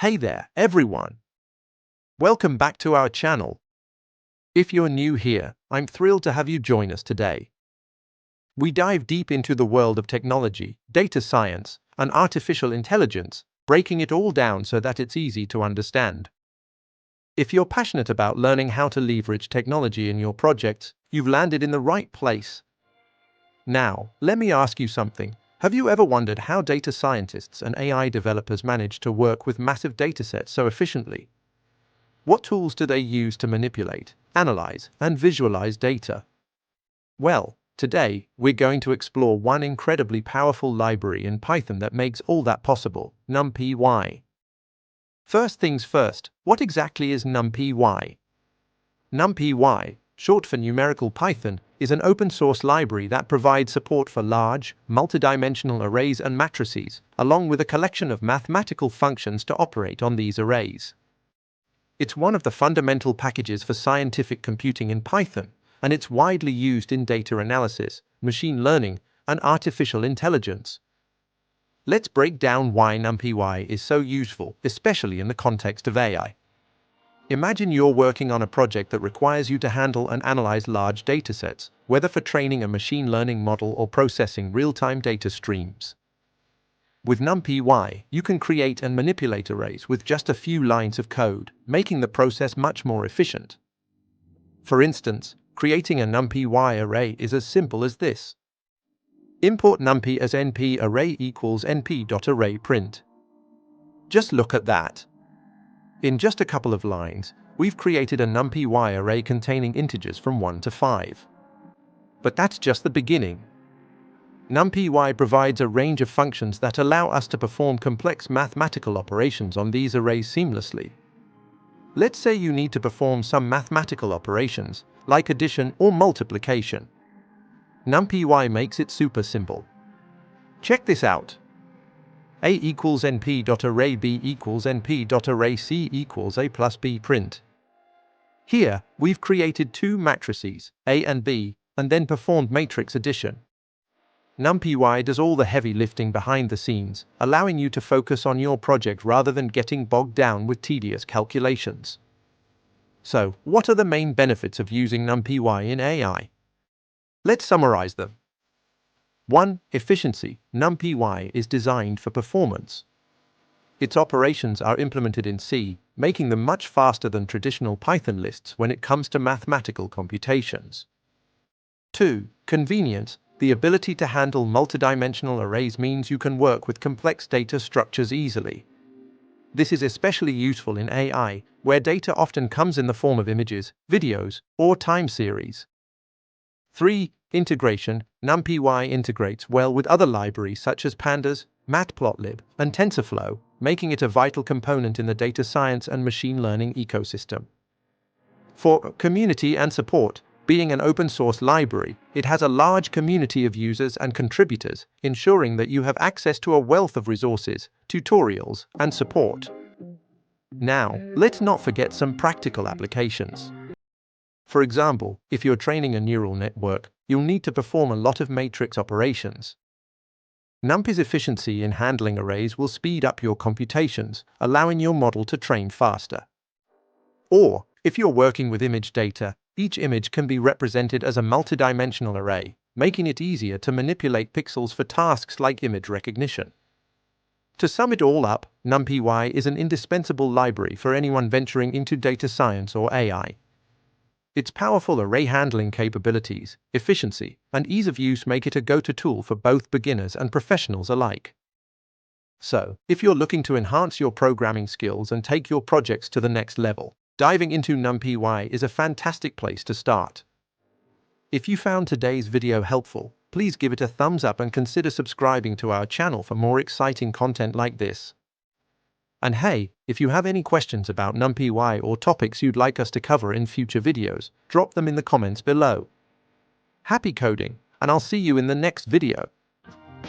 Hey there, everyone! Welcome back to our channel. If you're new here, I'm thrilled to have you join us today. We dive deep into the world of technology, data science, and artificial intelligence, breaking it all down so that it's easy to understand. If you're passionate about learning how to leverage technology in your projects, you've landed in the right place. Now, let me ask you something. Have you ever wondered how data scientists and AI developers manage to work with massive datasets so efficiently? What tools do they use to manipulate, analyze, and visualize data? Well, today, we're going to explore one incredibly powerful library in Python that makes all that possible, NumPy. First things first, what exactly is NumPy? NumPy, short for numerical Python, is an open-source library that provides support for large, multidimensional arrays and matrices, along with a collection of mathematical functions to operate on these arrays. It's one of the fundamental packages for scientific computing in Python, and it's widely used in data analysis, machine learning, and artificial intelligence. Let's break down why NumPy is so useful, especially in the context of AI. Imagine you're working on a project that requires you to handle and analyze large datasets, whether for training a machine learning model or processing real-time data streams. With NumPy, you can create and manipulate arrays with just a few lines of code, making the process much more efficient. For instance, creating a NumPy array is as simple as this. Import numpy as np array equals np.arrayPrint. Just look at that. In just a couple of lines, we've created a NumPy array containing integers from 1 to 5. But that's just the beginning. NumPy provides a range of functions that allow us to perform complex mathematical operations on these arrays seamlessly. Let's say you need to perform some mathematical operations, like addition or multiplication. NumPy makes it super simple. Check this out. A equals np.array b equals np.array c equals a plus b print. Here, we've created two matrices, A and B, and then performed matrix addition. NumPy does all the heavy lifting behind the scenes, allowing you to focus on your project rather than getting bogged down with tedious calculations. So, what are the main benefits of using NumPy in AI? Let's summarize them. 1. Efficiency. NumPy is designed for performance. Its operations are implemented in C, making them much faster than traditional Python lists when it comes to mathematical computations. 2. Convenience. The ability to handle multidimensional arrays means you can work with complex data structures easily. This is especially useful in AI, where data often comes in the form of images, videos, or time series. 3. Integration. NumPy integrates well with other libraries such as Pandas, Matplotlib, and TensorFlow, making it a vital component in the data science and machine learning ecosystem. 4. Community and support. Being an open-source library, it has a large community of users and contributors, ensuring that you have access to a wealth of resources, tutorials, and support. Now, let's not forget some practical applications. For example, if you're training a neural network, you'll need to perform a lot of matrix operations. NumPy's efficiency in handling arrays will speed up your computations, allowing your model to train faster. Or, if you're working with image data, each image can be represented as a multidimensional array, making it easier to manipulate pixels for tasks like image recognition. To sum it all up, NumPy is an indispensable library for anyone venturing into data science or AI. Its powerful array handling capabilities, efficiency, and ease of use make it a go-to tool for both beginners and professionals alike. So, if you're looking to enhance your programming skills and take your projects to the next level, diving into NumPy is a fantastic place to start. If you found today's video helpful, please give it a thumbs up and consider subscribing to our channel for more exciting content like this. And hey, if you have any questions about NumPy or topics you'd like us to cover in future videos, drop them in the comments below. Happy coding, and I'll see you in the next video.